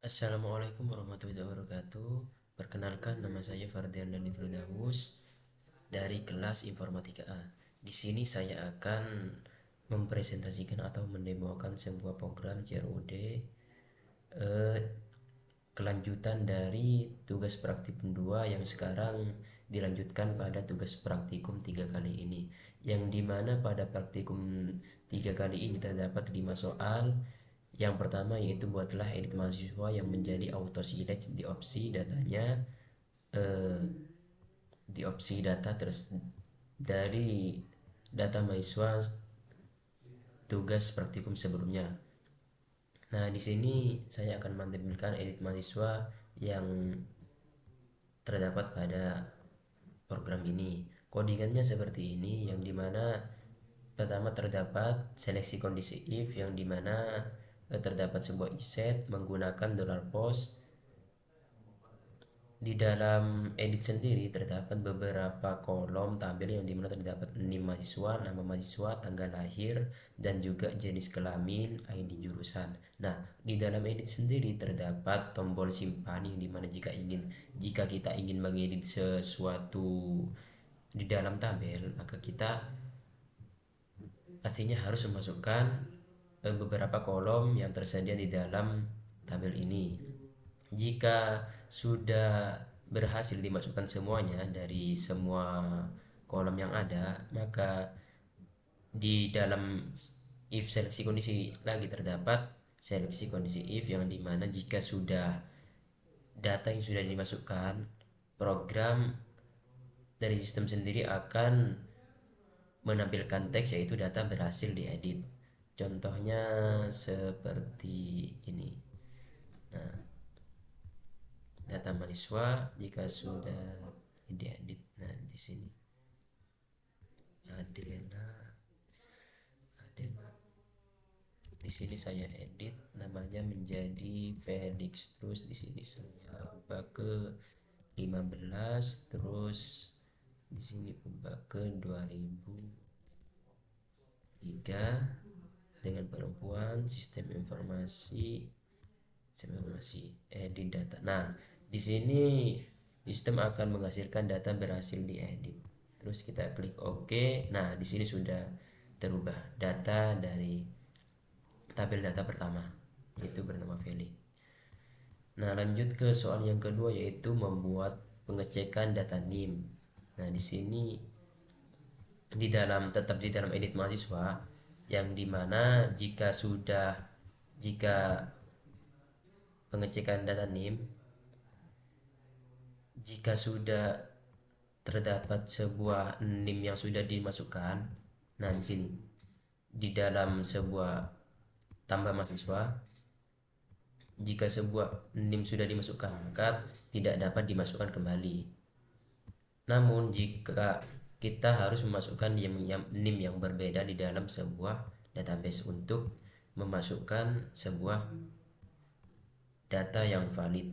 Assalamualaikum warahmatullahi wabarakatuh. Perkenalkan, nama saya Fardian Dani Firdaus dari kelas Informatika A. Di sini saya akan mempresentasikan atau mendemokan sebuah program CRUD, eh, kelanjutan dari tugas praktikum 2 yang sekarang dilanjutkan pada tugas praktikum 3 kali ini, yang dimana pada praktikum 3 kali ini terdapat 5 soal. Yang pertama yaitu buatlah edit mahasiswa yang menjadi auto select di opsi datanya, eh, di opsi data, terus dari data mahasiswa tugas praktikum sebelumnya. Nah, di sini saya akan menampilkan edit mahasiswa yang terdapat pada program ini. Codingannya seperti ini, yang dimana pertama terdapat seleksi kondisi if, yang dimana terdapat sebuah iset menggunakan $post. Di dalam edit sendiri terdapat beberapa kolom tabel yang dimana terdapat NIM mahasiswa, nama mahasiswa, tanggal lahir, dan juga jenis kelamin, ID jurusan. Nah, di dalam edit sendiri terdapat tombol simpan, yang dimana jika kita ingin mengedit sesuatu di dalam tabel, maka kita pastinya harus memasukkan beberapa kolom yang tersedia di dalam tabel ini. Jika sudah berhasil dimasukkan semuanya dari semua kolom yang ada, maka di dalam if seleksi kondisi lagi terdapat seleksi kondisi if, yang dimana jika sudah data yang sudah dimasukkan, program dari sistem sendiri akan menampilkan teks yaitu data berhasil diedit. Contohnya seperti ini. Nah, data mahasiswa jika sudah diedit. Nah, di sini Adena, Adena. Di sini saya edit namanya menjadi Felix, terus di sini saya ubah ke 15, terus di sini ubah ke 2003 dengan perempuan, sistem informasi edit data. Nah, di sini sistem akan menghasilkan data berhasil diedit. Terus kita klik OK. Nah, di sini sudah terubah data dari tabel data pertama, yaitu bernama Felix. Nah, lanjut ke soal yang kedua yaitu membuat pengecekan data NIM. Nah, di sini tetap di dalam edit mahasiswa, yang dimana jika pengecekan data NIM, jika sudah terdapat sebuah NIM yang sudah dimasukkan, nah di sini di dalam sebuah tambah mahasiswa, jika sebuah NIM sudah dimasukkan maka tidak dapat dimasukkan kembali. Namun jika kita harus memasukkan NIM yang berbeda di dalam sebuah database untuk memasukkan sebuah data yang valid.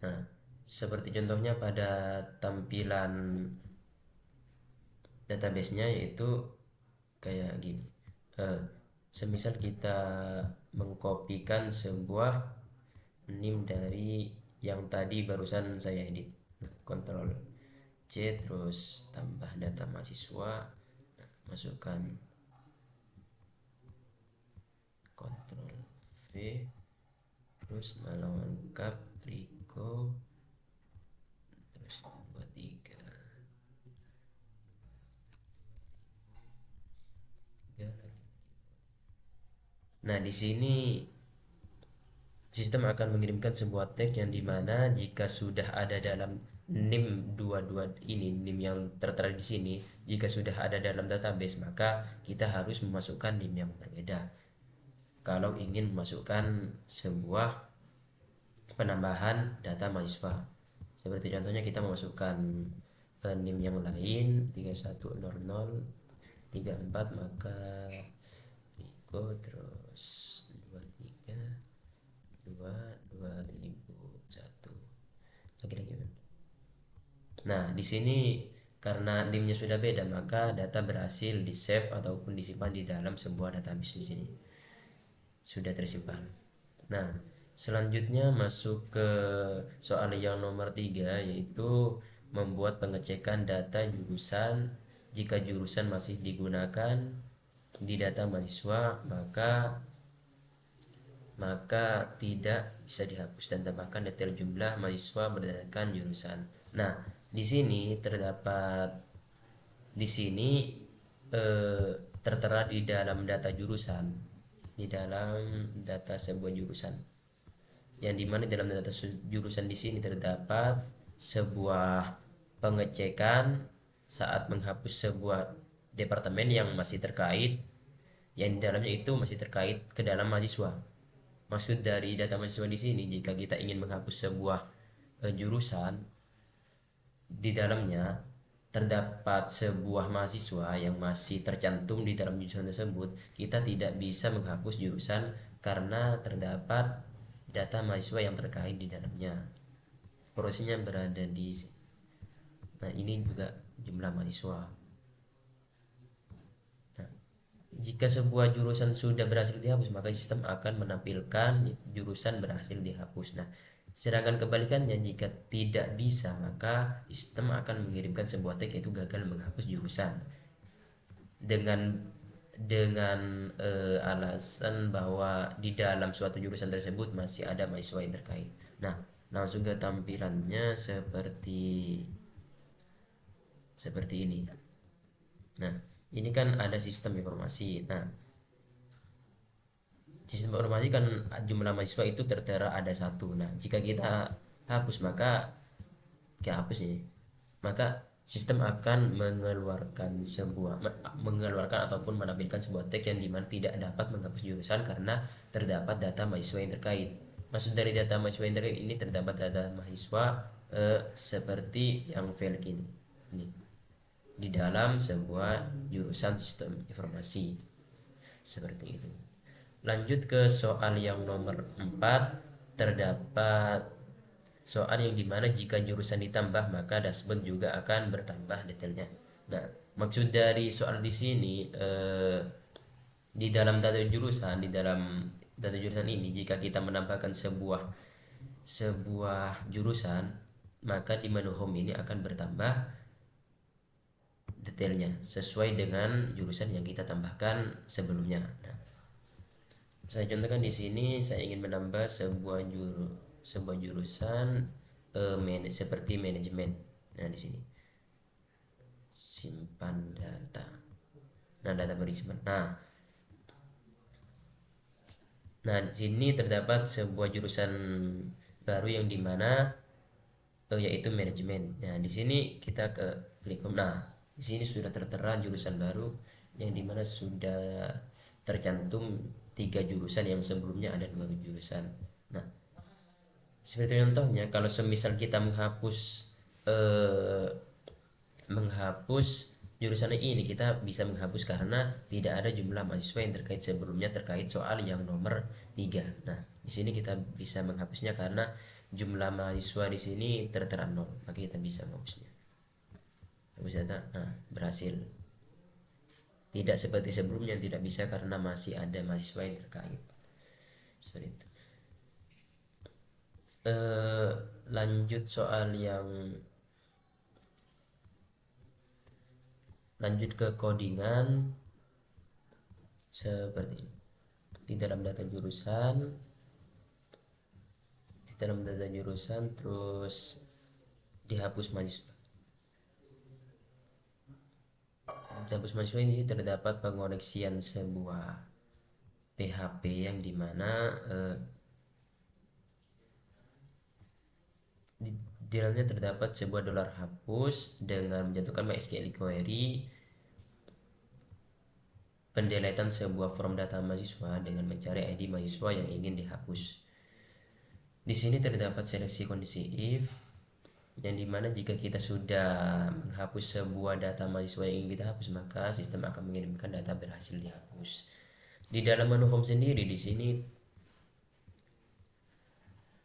Nah, seperti contohnya pada tampilan database-nya yaitu kayak gini. Semisal kita mengkopikan sebuah NIM dari yang tadi barusan saya edit. Ctrl C, terus tambah data mahasiswa, masukkan Ctrl V, terus nama lengkap Riko, terus 23. Nah, di sini sistem akan mengirimkan sebuah tag yang dimana jika sudah ada dalam NIM 22 ini, NIM yang tertera di sini, jika sudah ada dalam database maka kita harus memasukkan NIM yang berbeda kalau ingin memasukkan sebuah penambahan data mahasiswa. Seperti contohnya kita memasukkan NIM yang lain 3100 34, maka Riko terus 23 2001 lagi-lagi. Nah, di sini karena NIM-nya sudah beda maka data berhasil di save ataupun disimpan di dalam sebuah database. Di sini sudah tersimpan. Nah, selanjutnya masuk ke soal yang nomor 3, yaitu membuat pengecekan data jurusan. Jika jurusan masih digunakan di data mahasiswa, maka tidak bisa dihapus, dan tambahkan detail jumlah mahasiswa berdasarkan jurusan. Nah, di sini terdapat di sini eh, tertera di dalam data jurusan, di dalam data sebuah jurusan, yang dimana dalam data jurusan di sini terdapat sebuah pengecekan saat menghapus sebuah departemen yang masih terkait, yang di dalamnya itu masih terkait ke dalam mahasiswa. Maksud dari data mahasiswa di sini, jika kita ingin menghapus sebuah jurusan, di dalamnya terdapat sebuah mahasiswa yang masih tercantum di dalam jurusan tersebut, kita tidak bisa menghapus jurusan karena terdapat data mahasiswa yang terkait di dalamnya. Prosesnya berada di Nah, ini juga jumlah mahasiswa. Nah, jika sebuah jurusan sudah berhasil dihapus, maka sistem akan menampilkan jurusan berhasil dihapus. Nah, sedangkan kebalikannya, jika tidak bisa, maka sistem akan mengirimkan sebuah tag yaitu gagal menghapus jurusan dengan alasan bahwa di dalam suatu jurusan tersebut masih ada mahasiswa yang terkait. Nah, langsung ke tampilannya seperti ini. Nah, ini kan ada sistem informasi. Nah, sistem informasi kan jumlah mahasiswa itu tertera ada 1. Nah, jika kita hapus, maka maka sistem akan mengeluarkan ataupun menampilkan sebuah tag yang dimana tidak dapat menghapus jurusan karena terdapat data mahasiswa yang terkait. Maksud dari data mahasiswa yang terkait ini, terdapat data mahasiswa seperti yang file ini di dalam sebuah jurusan sistem informasi seperti itu. Lanjut ke soal yang nomor 4, terdapat soal yang dimana jika jurusan ditambah maka dashboard juga akan bertambah detailnya. Nah, maksud dari soal di sini, di dalam data jurusan ini, jika kita menambahkan sebuah jurusan, maka di menu home ini akan bertambah detailnya sesuai dengan jurusan yang kita tambahkan sebelumnya. Nah, saya contohkan di sini, saya ingin menambah sebuah jurusan seperti manajemen. Nah, di sini simpan data. Nah, data manajemen. Nah, di sini terdapat sebuah jurusan baru yang dimana yaitu manajemen. Nah, di sini kita klik home. Nah, di sini sudah tertera jurusan baru yang dimana sudah tercantum 3 jurusan, yang sebelumnya ada 2 jurusan. Nah, seperti contohnya, kalau semisal kita menghapus jurusan ini, kita bisa menghapus karena tidak ada jumlah mahasiswa yang terkait sebelumnya terkait soal yang nomor 3. Nah, di sini kita bisa menghapusnya karena jumlah mahasiswa di sini tertera 0, maka kita bisa menghapusnya. Nah, berhasil. Tidak seperti sebelumnya yang tidak bisa karena masih ada mahasiswa yang terkait. Seperti itu. Lanjut ke codingan seperti ini. Di dalam data jurusan terus dihapus mahasiswa. Dihapus mahasiswa ini terdapat pengoneksian sebuah PHP yang dimana di dalamnya terdapat sebuah dolar hapus dengan menjatuhkan MySQL query pendeletan sebuah form data mahasiswa dengan mencari ID mahasiswa yang ingin dihapus. Di sini terdapat seleksi kondisi if, yang dimana jika kita sudah menghapus sebuah data mahasiswa yang ingin kita hapus, maka sistem akan mengirimkan data berhasil dihapus. Di dalam menu home sendiri, di sini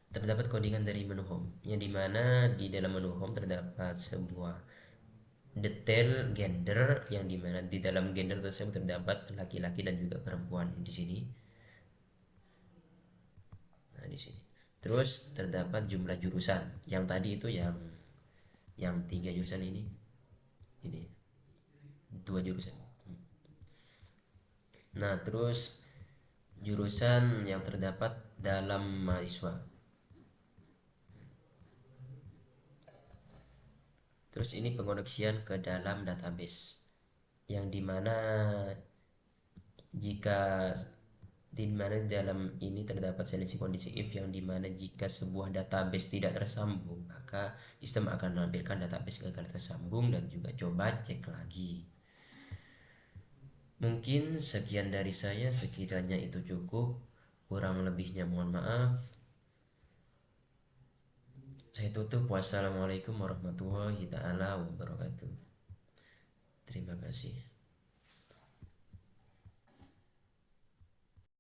terdapat codingan dari menu home, yang dimana di dalam menu home terdapat sebuah detail gender, yang dimana di dalam gender tersebut terdapat laki-laki dan juga perempuan di sini. di sini. Terus terdapat jumlah jurusan. Yang tadi itu yang 3 jurusan ini 2 jurusan. Nah, terus jurusan yang terdapat dalam mahasiswa. Terus ini pengoneksian ke dalam database, yang dimana jika di mana dalam ini terdapat seleksi kondisi if, yang dimana jika sebuah database tidak tersambung, maka sistem akan menampilkan database gagal tersambung dan juga coba cek lagi. Mungkin sekian dari saya, sekiranya itu cukup, kurang lebihnya mohon maaf. Saya tutup. Wassalamualaikum warahmatullahi taala wabarakatuh. Terima kasih.